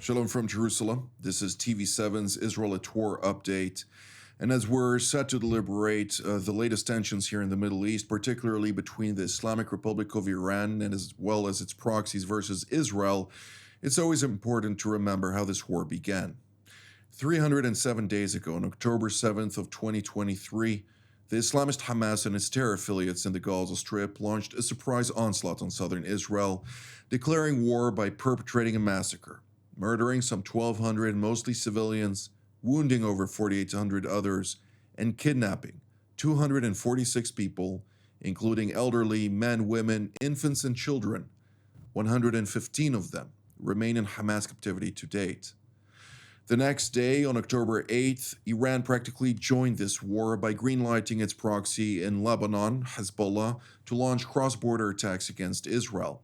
Shalom from Jerusalem. This is TV7's Israel at War update. And as we're set to deliberate the latest tensions here in the Middle East, particularly between the Islamic Republic of Iran and as well as its proxies versus Israel, it's always important to remember how this war began. 307 days ago, on October 7th of 2023, the Islamist Hamas and its terror affiliates in the Gaza Strip launched a surprise onslaught on southern Israel, declaring war by perpetrating a massacre, murdering some 1,200 mostly civilians, wounding over 4,800 others, and kidnapping 246 people, including elderly, men, women, infants, and children. 115 of them remain in Hamas captivity to date. The next day, on October 8th, Iran practically joined this war by greenlighting its proxy in Lebanon, Hezbollah, to launch cross-border attacks against Israel.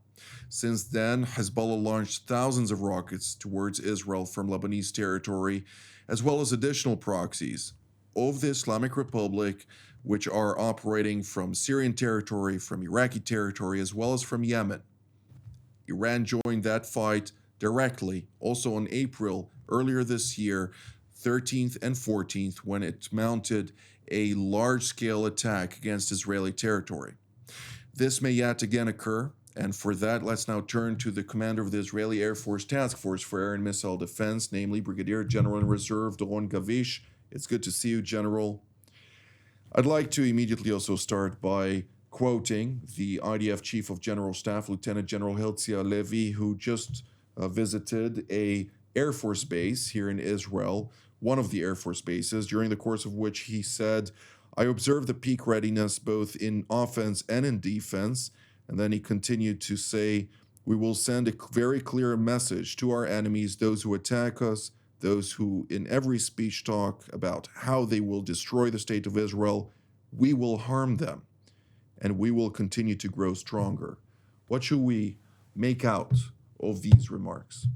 Since then, Hezbollah launched thousands of rockets towards Israel from Lebanese territory, as well as additional proxies of the Islamic Republic, which are operating from Syrian territory, from Iraqi territory, as well as from Yemen. Iran joined that fight directly, also in April, earlier this year, 13th and 14th, when it mounted a large-scale attack against Israeli territory. This may yet again occur, and for that, let's now turn to the commander of the Israeli Air Force Task Force for Air and Missile Defense, namely Brigadier General in Reserve Doron Gavish. It's good to see you, General. I'd like to immediately also start by quoting the IDF Chief of General Staff, Lieutenant General Herzia Levi, who just visited a Air Force base here in Israel, one of the Air Force bases, during the course of which he said, "I observed the peak readiness both in offense and in defense." And then he continued to say, "We will send a very clear message to our enemies, those who attack us, those who in every speech talk about how they will destroy the state of Israel. We will harm them, and we will continue to grow stronger." What should we make out of these remarks?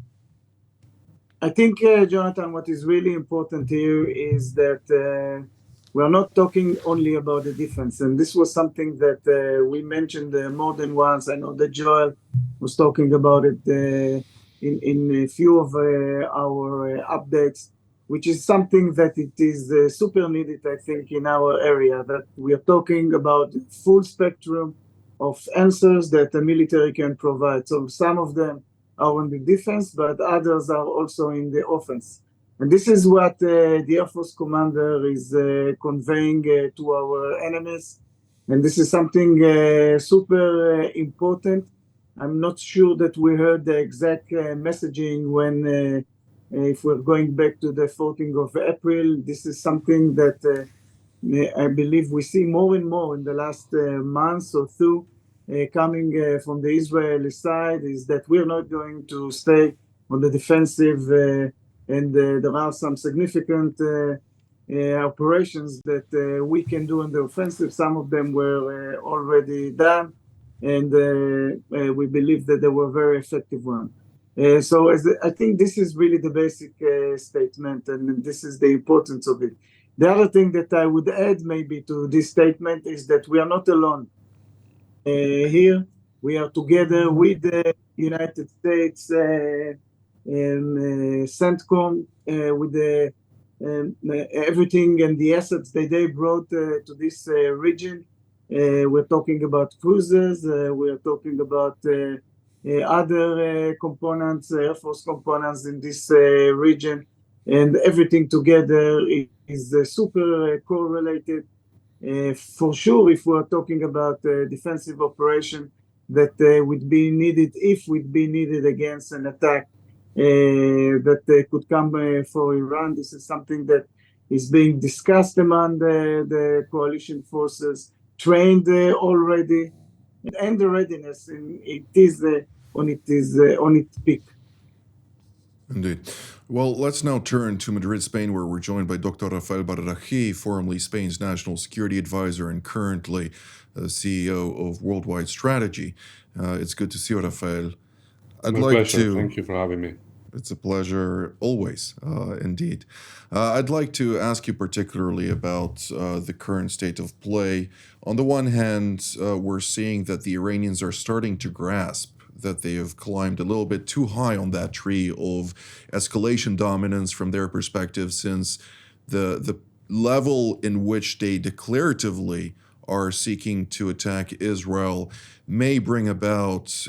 I think, Jonathan, what is really important here is that we're not talking only about the defense. And this was something that we mentioned more than once. I know that Joel was talking about it in a few of our updates, which is something that it is super needed, I think, in our area, that we are talking about full spectrum of answers that the military can provide. So some of them are on the defense, but others are also in the offense. And this is what the Air Force commander is conveying to our enemies. And this is something super important. I'm not sure that we heard the exact messaging when, if we're going back to the 14th of April, this is something that I believe we see more and more in the last month or two coming from the Israeli side, is that we're not going to stay on the defensive, and there are some significant operations that we can do on the offensive. Some of them were already done, and we believe that they were very effective ones. So I think this is really the basic statement, and this is the importance of it. The other thing that I would add maybe to this statement is that we are not alone. Here we are together with the United States CENTCOM, with the everything and the assets that they brought to this region. We're talking about cruisers, we're talking about other components, Air Force components in this region, and everything together is super correlated. For sure, if we're talking about defensive operation that would be needed, if would be needed against an attack that could come for Iran, this is something that is being discussed among the coalition forces, trained already, and the readiness, it is on its peak. Indeed. Well, let's now turn to Madrid, Spain, where we're joined by Dr. Rafael Barraji, formerly Spain's national security advisor and currently CEO of Worldwide Strategy. It's good to see you, Rafael. My pleasure. Thank you for having me. It's a pleasure always, indeed. I'd like to ask you particularly about the current state of play. On the one hand, we're seeing that the Iranians are starting to grasp that they have climbed a little bit too high on that tree of escalation dominance from their perspective, since the level in which they declaratively are seeking to attack Israel may bring about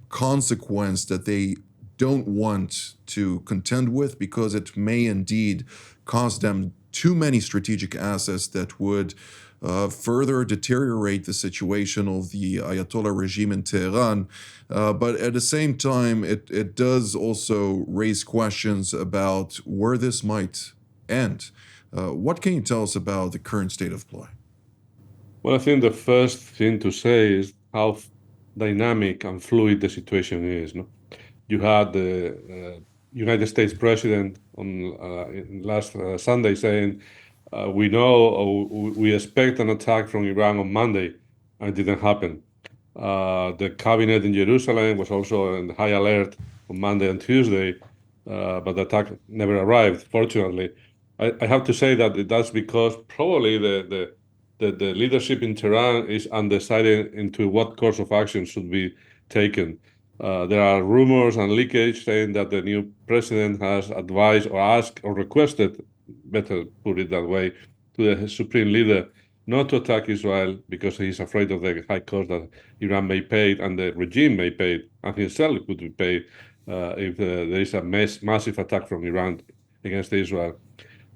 consequence that they don't want to contend with, because it may indeed cost them too many strategic assets that would further deteriorate the situation of the Ayatollah regime in Tehran. But at the same time, it does also raise questions about where this might end. What can you tell us about the current state of play? Well, I think the first thing to say is how dynamic and fluid the situation is. No? You had the United States president on last Sunday saying, we know, we expect an attack from Iran on Monday, and it didn't happen. The cabinet in Jerusalem was also in high alert on Monday and Tuesday, but the attack never arrived, fortunately. I have to say that that's because probably the leadership in Tehran is undecided into what course of action should be taken. There are rumors and leakage saying that the new president has advised or asked or requested, better put it that way, to the supreme leader not to attack Israel because he's afraid of the high cost that Iran may pay and the regime may pay, and himself could be paid if there is a massive attack from Iran against Israel.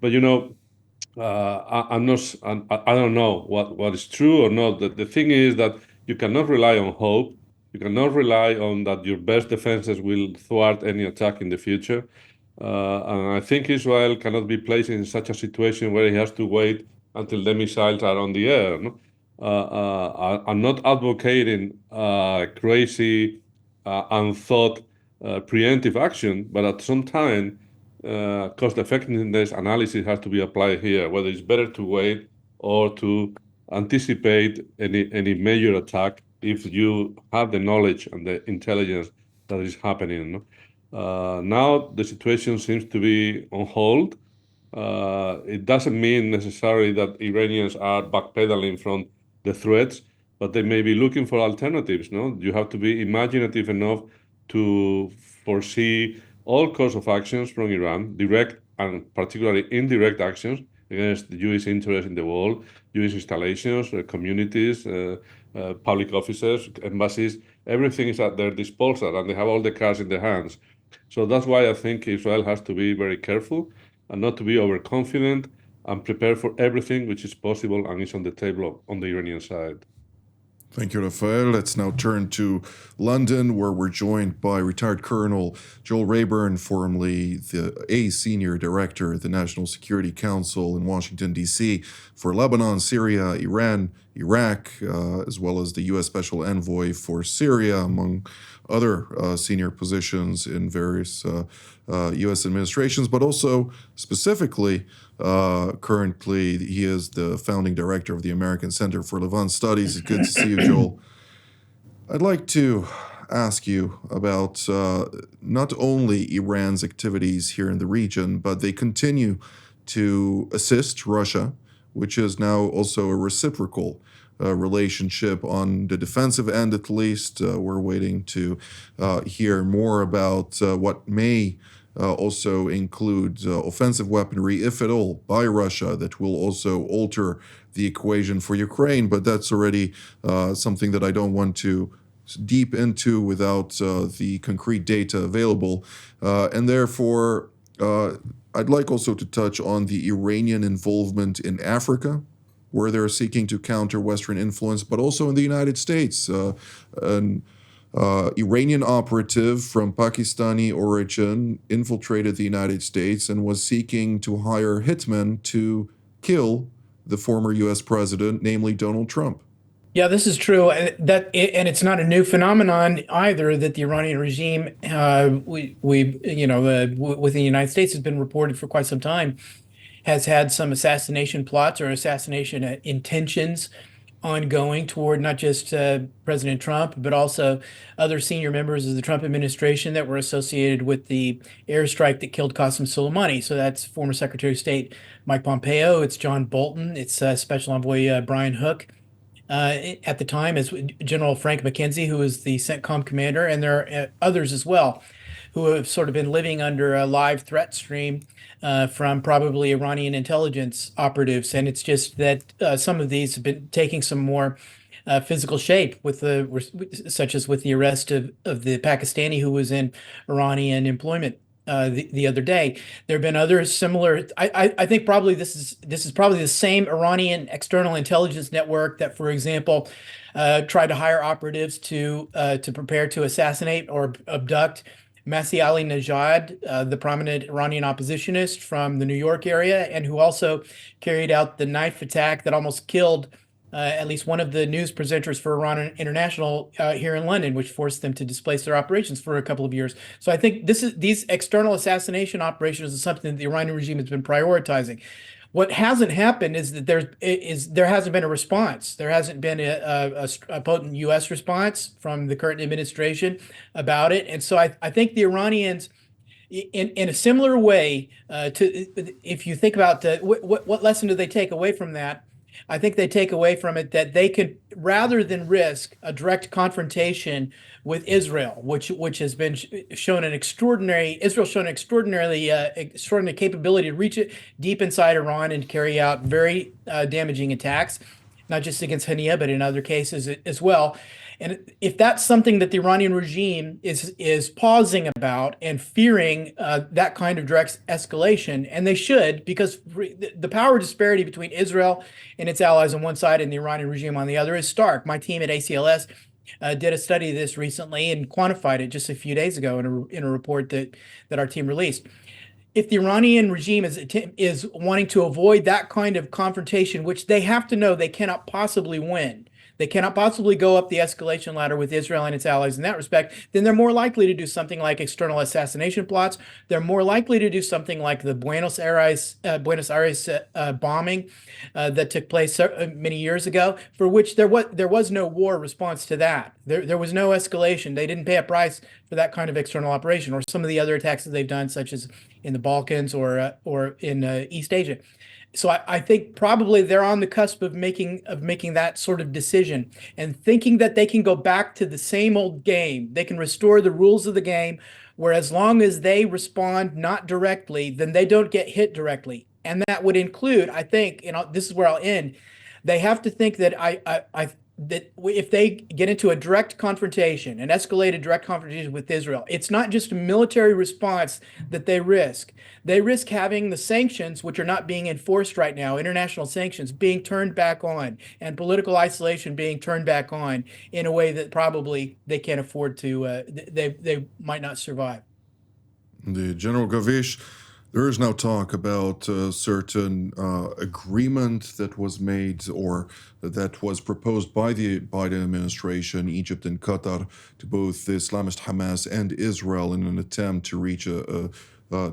But I don't know what is true or not. The thing is that you cannot rely on hope. You cannot rely on that your best defenses will thwart any attack in the future. And I think Israel cannot be placed in such a situation where he has to wait until the missiles are on the air. No? I'm not advocating crazy, unthought preemptive action, but at some time, cost effectiveness analysis has to be applied here, whether it's better to wait or to anticipate any major attack if you have the knowledge and the intelligence that is happening. No? Now the situation seems to be on hold. It doesn't mean necessarily that Iranians are backpedaling from the threats, but they may be looking for alternatives. No, you have to be imaginative enough to foresee all course of actions from Iran, direct and particularly indirect actions against the Jewish interests in the world, Jewish installations, communities, public officers, embassies. Everything is at their disposal, and they have all the cards in their hands. So that's why I think Israel has to be very careful and not to be overconfident and prepare for everything which is possible and is on the table on the Iranian side. Thank you, Rafael. Let's now turn to London, where we're joined by retired Colonel Joel Rayburn, formerly a senior director at the National Security Council in Washington, D.C., for Lebanon, Syria, Iran, Iraq, as well as the U.S. Special Envoy for Syria, among other senior positions in various U.S. administrations, but also specifically, currently, he is the founding director of the American Center for Levant Studies. It's good to see you, Joel. I'd like to ask you about not only Iran's activities here in the region, but they continue to assist Russia, which is now also a reciprocal relationship on the defensive end, at least. We're waiting to hear more about what may also include offensive weaponry, if at all, by Russia that will also alter the equation for Ukraine. But that's already something that I don't want to deep into without the concrete data available. And therefore, I'd like also to touch on the Iranian involvement in Africa, where they're seeking to counter Western influence, but also in the United States. An Iranian operative from Pakistani origin infiltrated the United States and was seeking to hire hitmen to kill the former U.S. president, namely Donald Trump. Yeah, this is true. And it's not a new phenomenon either. That the Iranian regime, within the United States, has been reported for quite some time, has had some assassination plots or assassination intentions ongoing toward not just President Trump, but also other senior members of the Trump administration that were associated with the airstrike that killed Qasem Soleimani. So that's former Secretary of State Mike Pompeo, it's John Bolton, it's Special Envoy Brian Hook. at the time as General Frank McKenzie, who was the CENTCOM commander, and there are others as well who have sort of been living under a live threat stream from probably Iranian intelligence operatives. And it's just that some of these have been taking some more physical shape such as with the arrest of the Pakistani who was in Iranian employment the other day. There have been other similar. I think probably this is probably the same Iranian external intelligence network that, for example, tried to hire operatives to prepare to assassinate or abduct Masih Ali Najad, the prominent Iranian oppositionist from the New York area, and who also carried out the knife attack that almost killed at least one of the news presenters for Iran International here in London, which forced them to displace their operations for a couple of years. So I think these external assassination operations is something that the Iranian regime has been prioritizing. What hasn't happened is that there hasn't been a response. There hasn't been a potent U.S. response from the current administration about it. And so I think the Iranians, in a similar way, if you think about what lesson do they take away from that? I think they take away from it that they could, rather than risk a direct confrontation with Israel, which has been shown an extraordinary extraordinary capability to reach it deep inside Iran and carry out very damaging attacks, not just against Hania, but in other cases as well. And if that's something that the Iranian regime is pausing about and fearing that kind of direct escalation, and they should, because the power disparity between Israel and its allies on one side and the Iranian regime on the other is stark. My team at ACLS did a study of this recently and quantified it just a few days ago in a report that our team released. If the Iranian regime is wanting to avoid that kind of confrontation, which they have to know they cannot possibly win, they cannot possibly go up the escalation ladder with Israel and its allies in that respect, then they're more likely to do something like external assassination plots. They're more likely to do something like the Buenos Aires bombing that took place many years ago, for which there was no war response to that. There was no escalation. They didn't pay a price for that kind of external operation, or some of the other attacks that they've done, such as in the Balkans or in East Asia. So I think probably they're on the cusp of making that sort of decision and thinking that they can go back to the same old game. They can restore the rules of the game, where as long as they respond not directly, then they don't get hit directly. And that would include, I think, this is where I'll end. They have to think that that if they get into a direct confrontation, an escalated direct confrontation with Israel, it's not just a military response that they risk. They risk having the sanctions, which are not being enforced right now, international sanctions, being turned back on, and political isolation being turned back on in a way that probably they can't afford to, they might not survive. The General Gavish, there is now talk about a certain agreement that was made or that was proposed by the Biden administration, Egypt and Qatar, to both the Islamist Hamas and Israel in an attempt to reach a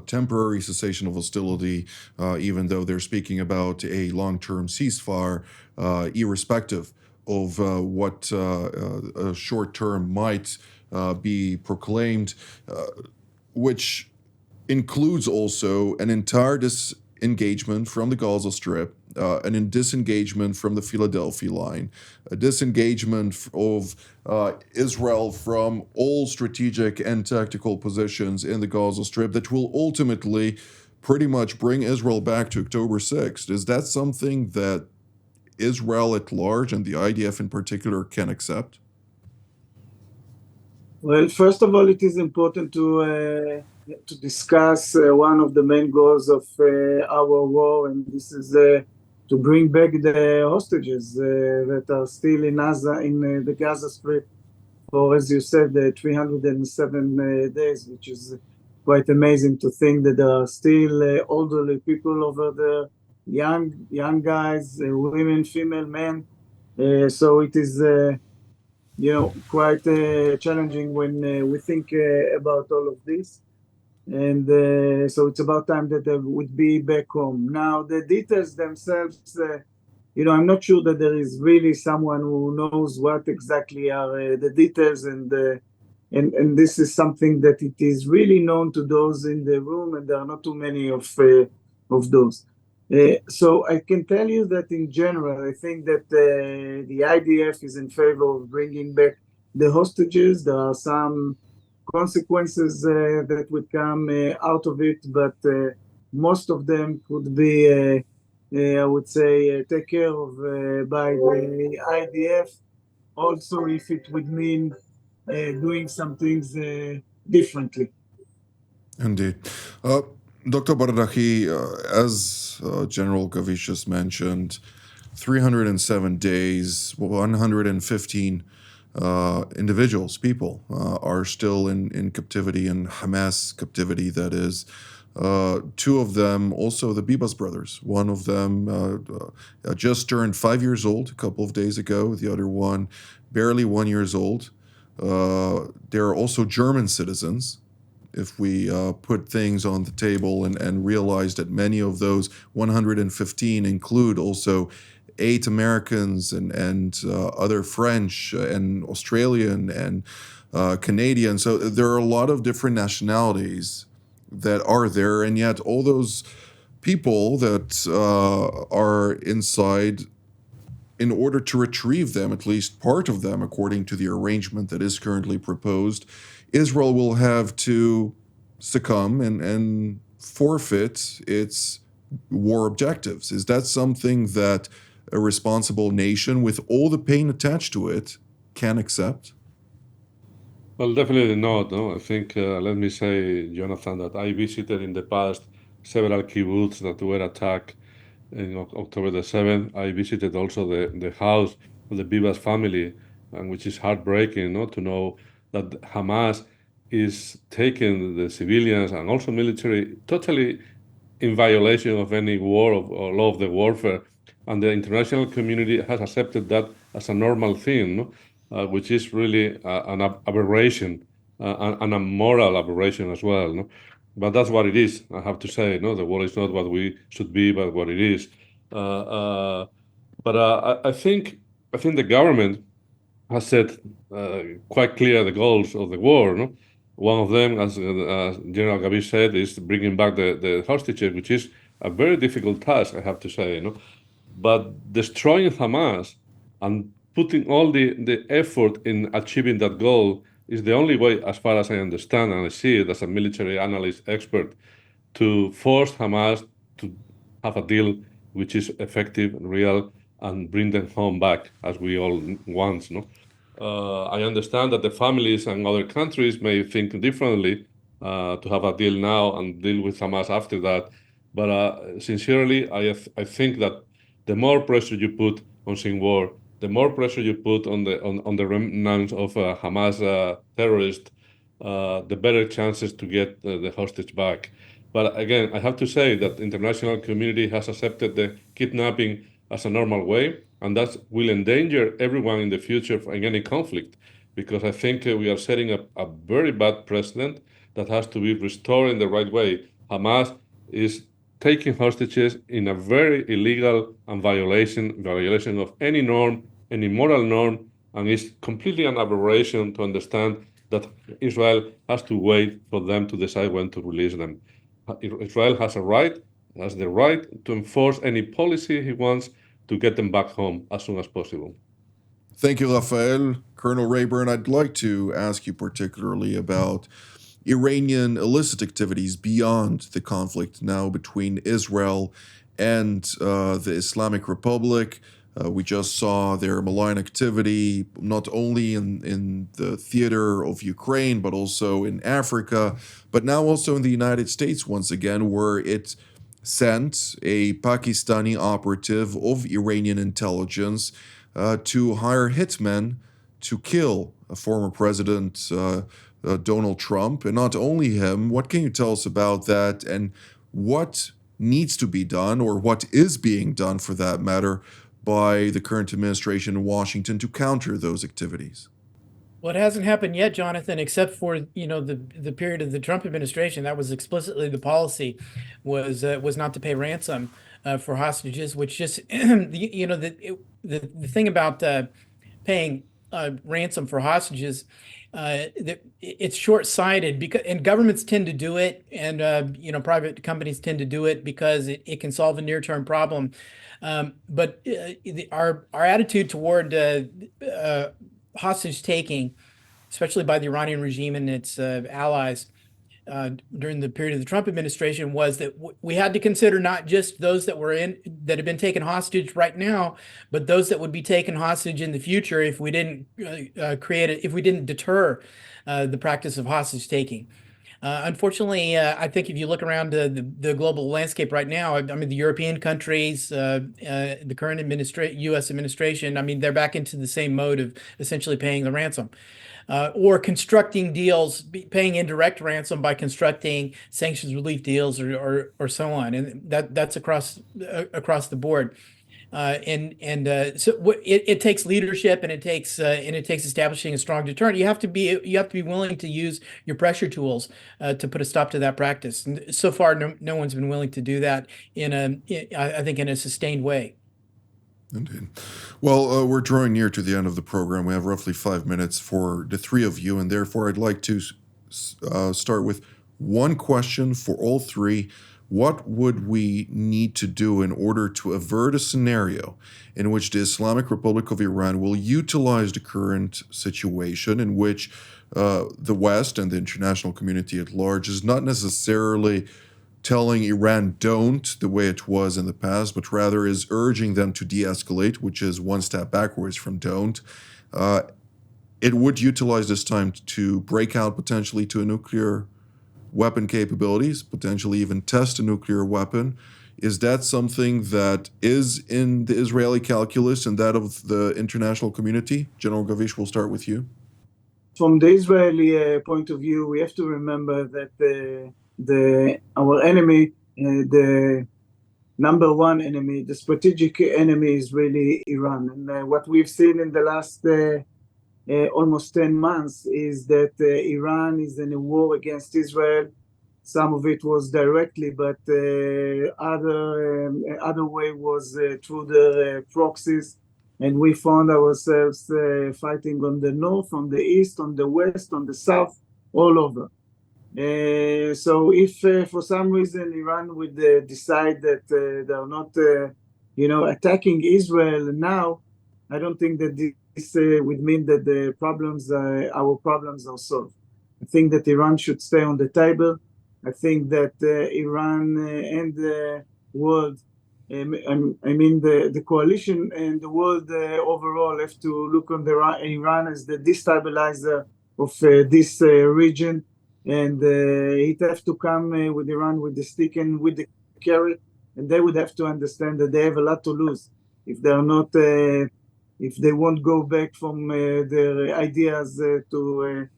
temporary cessation of hostility, even though they're speaking about a long-term ceasefire, irrespective of what a short term might be proclaimed, which includes also an entire disengagement from the Gaza Strip, an disengagement from the Philadelphia line, a disengagement of Israel from all strategic and tactical positions in the Gaza Strip that will ultimately pretty much bring Israel back to October 6th. Is that something that Israel at large and the IDF in particular can accept? Well, first of all, it is important to discuss one of the main goals of our war, and this is to bring back the hostages that are still in the Gaza Strip for, as you said, 307 days, which is quite amazing to think that there are still elderly people over there, young guys, women, female, men. So it is quite challenging when we think about all of this. And so it's about time that they would be back home. Now, the details themselves, I'm not sure that there is really someone who knows what exactly are the details, and this is something that it is really known to those in the room, and there are not too many of those. So I can tell you that in general, I think that the IDF is in favor of bringing back the hostages. There are some consequences that would come out of it, but most of them could be, I would say, taken care of by the IDF. Also, if it would mean doing some things differently. Indeed. Dr. Bardahi, as General Gavish just mentioned, 307 days, 115 individuals, people, are still in captivity, in Hamas captivity, that is. Two of them, also the Bibas brothers. One of them just turned 5 years old a couple of days ago. The other one, barely 1 year old. They're also German citizens. If we put things on the table and realize that many of those 115 include also 8 Americans and other French and Australian and Canadian. So there are a lot of different nationalities that are there, and yet all those people that are inside, in order to retrieve them, at least part of them, according to the arrangement that is currently proposed, Israel will have to succumb and forfeit its war objectives. Is that something that a responsible nation, with all the pain attached to it, can accept? Well, definitely not. No, I think let me say, Jonathan, that I visited in the past several kibbutz that were attacked in October the 7th. I visited also the house of the Bibas family, and which is heartbreaking, no, to know that Hamas is taking the civilians and also military totally in violation of any war or law of the warfare, and the international community has accepted that as a normal thing, no? Which is really an aberration and a moral aberration as well. No? But that's what it is, I have to say. No, the world is not what we should be, but what it is. I think the government has set quite clear the goals of the war. No? One of them, as General Gavish said, is bringing back the hostages, which is a very difficult task, I have to say. No? But destroying Hamas and putting all the effort in achieving that goal is the only way, as far as I understand and I see it as a military analyst expert, to force Hamas to have a deal which is effective, real, and bring them home back, as we all want. No? I understand that the families and other countries may think differently to have a deal now and deal with Hamas after that. But sincerely, I think that the more pressure you put on Sinwar, the more pressure you put on the remnants of Hamas terrorists, the better chances to get the hostage back. But again, I have to say that the international community has accepted the kidnapping as a normal way, and that will endanger everyone in the future in any conflict, because I think we are setting up a very bad precedent that has to be restored in the right way. Hamas is taking hostages in a very illegal and violation of any norm, any moral norm, and it's completely an aberration to understand that Israel has to wait for them to decide when to release them. Israel has the right to enforce any policy he wants to get them back home as soon as possible. Thank you, Rafael. Colonel Rayburn, I'd like to ask you particularly about Iranian illicit activities beyond the conflict now between Israel and the Islamic Republic. We just saw their malign activity not only in the theater of Ukraine, but also in Africa, but now also in the United States once again, where it sent a Pakistani operative of Iranian intelligence to hire hitmen to kill a former president, Donald Trump. And not only him, what can you tell us about that, and what needs to be done, or what is being done for that matter, by the current administration in Washington to counter those activities? Well, it hasn't happened yet, Jonathan, except for, the period of the Trump administration. That was explicitly the policy, was not to pay ransom for hostages, which just the thing about paying ransom for hostages, it's short-sighted because, and governments tend to do it, and private companies tend to do it because it can solve a near-term problem. But our attitude toward hostage taking, especially by the Iranian regime and its allies, during the period of the Trump administration, was that we had to consider not just those that have been taken hostage right now, but those that would be taken hostage in the future if we didn't if we didn't deter the practice of hostage taking. Unfortunately, I think if you look around the global landscape right now, I mean, the European countries, the current U.S. administration, I mean, they're back into the same mode of essentially paying the ransom. Or constructing deals, paying indirect ransom by constructing sanctions relief deals or so on, and that's across the board. So it takes leadership, and it takes establishing a strong deterrent. You have to be willing to use your pressure tools to put a stop to that practice. And so far, no one's been willing to do that I think in a sustained way. Indeed. Well, we're drawing near to the end of the program. We have roughly 5 minutes for the three of you, and therefore I'd like to start with one question for all three. What would we need to do in order to avert a scenario in which the Islamic Republic of Iran will utilize the current situation in which the West and the international community at large is not necessarily telling Iran don't the way it was in the past, but rather is urging them to de-escalate, which is one step backwards from don't. It would utilize this time to break out potentially to a nuclear weapon capabilities, potentially even test a nuclear weapon. Is that something that is in the Israeli calculus and that of the international community? General Gavish, we'll start with you. From the Israeli point of view, we have to remember that our enemy, the number one enemy, the strategic enemy, is really Iran. And what we've seen in the last almost 10 months is that Iran is in a war against Israel. Some of it was directly, but other way was through the proxies. And we found ourselves fighting on the north, on the east, on the west, on the south, all over. So if for some reason Iran would decide that they're not, attacking Israel now, I don't think that this would mean that our problems are solved. I think that Iran should stay on the table. I think that Iran and the world, the coalition and the world overall have to look on Iran as the destabilizer of this region. And it have to come with Iran with the stick and with the carrot, and they would have to understand that they have a lot to lose if they are not, if they won't go back from their ideas to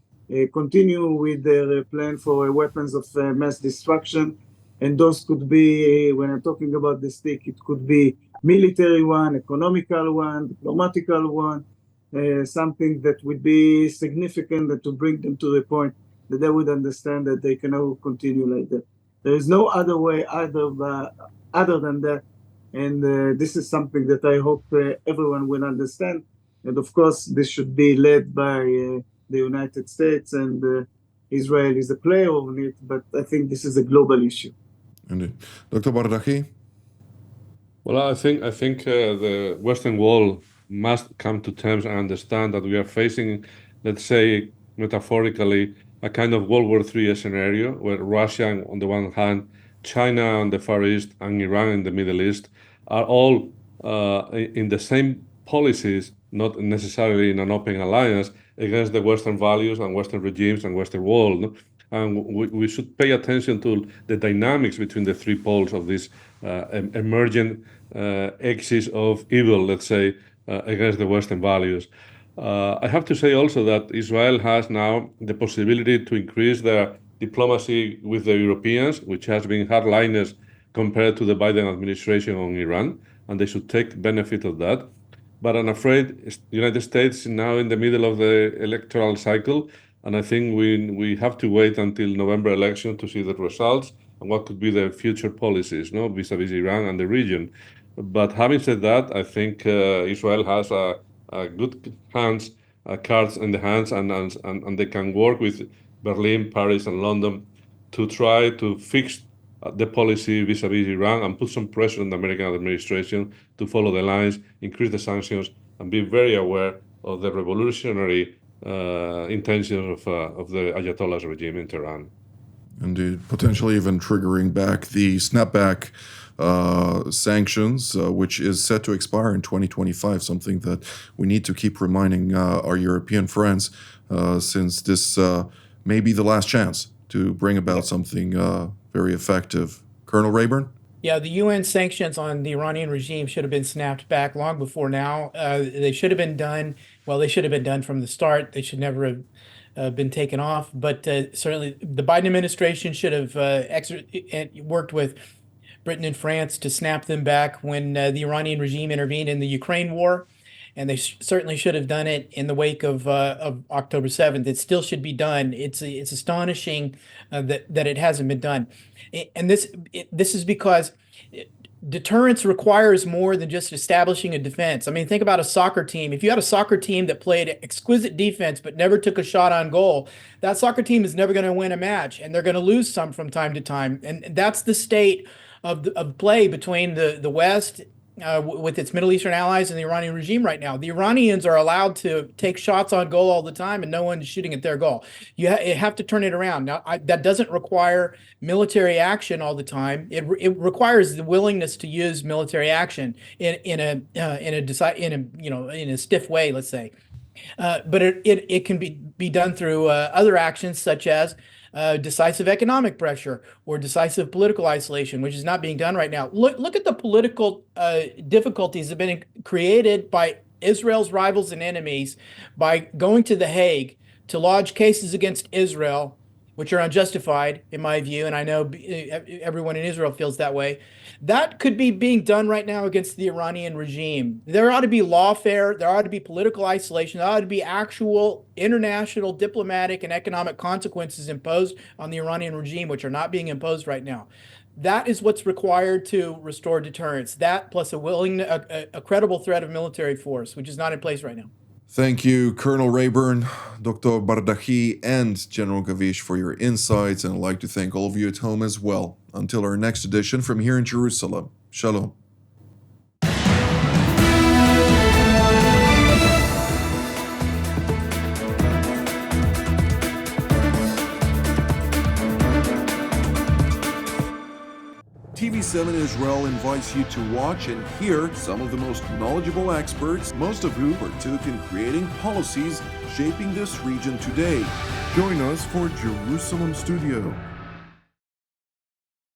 continue with their plan for weapons of mass destruction. And those could be, when I'm talking about the stick, it could be military one, economical one, diplomatical one, something that would be significant and to bring them to the point that they would understand that they cannot continue like that. There is no other way other than that. And this is something that I hope everyone will understand. And of course, this should be led by the United States, and Israel is a player on it, but I think this is a global issue. Indeed. Dr. Bardahi? Well, I think the Western world must come to terms and understand that we are facing, let's say, metaphorically, a kind of World War III scenario where Russia on the one hand, China on the Far East, and Iran in the Middle East are all in the same policies, not necessarily in an open alliance, against the Western values and Western regimes and Western world. No? And we should pay attention to the dynamics between the three poles of this emergent axis of evil, let's say, against the Western values. I have to say also that Israel has now the possibility to increase their diplomacy with the Europeans, which has been hardliners compared to the Biden administration on Iran, and they should take benefit of that. But I'm afraid the United States is now in the middle of the electoral cycle, and I think we have to wait until November election to see the results and what could be the future policies, no, vis-a-vis Iran and the region. But having said that, I think Israel has a good chance cards in the hands, and they can work with Berlin, Paris, and London to try to fix the policy vis-a-vis Iran and put some pressure on the American administration to follow the lines, increase the sanctions, and be very aware of the revolutionary intentions of the Ayatollah's regime in Tehran. Indeed, potentially even triggering back the snapback sanctions, which is set to expire in 2025, something that we need to keep reminding our European friends, since this may be the last chance to bring about something very effective. Colonel Rayburn? Yeah, the UN sanctions on the Iranian regime should have been snapped back long before now. They should have been done. Well, they should have been done from the start. They should never have been taken off. But certainly, the Biden administration should have worked with Britain and France to snap them back when the Iranian regime intervened in the Ukraine war. And they certainly should have done it in the wake of October 7th. It still should be done. It's astonishing that it hasn't been done. And this is because deterrence requires more than just establishing a defense. I mean, think about a soccer team. If you had a soccer team that played exquisite defense but never took a shot on goal, that soccer team is never going to win a match, and they're going to lose some from time to time. And that's the state of play between the West with its Middle Eastern allies and the Iranian regime right now. The Iranians are allowed to take shots on goal all the time, and no one's shooting at their goal. You have to turn it around. Now, that doesn't require military action all the time. It requires the willingness to use military action in a stiff way, let's say. But it can be done through other actions such as decisive economic pressure or decisive political isolation, which is not being done right now. Look at the political difficulties that have been created by Israel's rivals and enemies by going to The Hague to lodge cases against Israel, which are unjustified in my view, and I know everyone in Israel feels that way. That could be being done right now against the Iranian regime. There ought to be lawfare, there ought to be political isolation, there ought to be actual international diplomatic and economic consequences imposed on the Iranian regime, which are not being imposed right now. That is what's required to restore deterrence. That plus a credible threat of military force, which is not in place right now. Thank you, Colonel Rayburn, Dr. Bardahi, and General Gavish for your insights, and I'd like to thank all of you at home as well. Until our next edition from here in Jerusalem. Shalom. TV7 Israel invites you to watch and hear some of the most knowledgeable experts, most of whom partook in creating policies shaping this region today. Join us for Jerusalem Studio.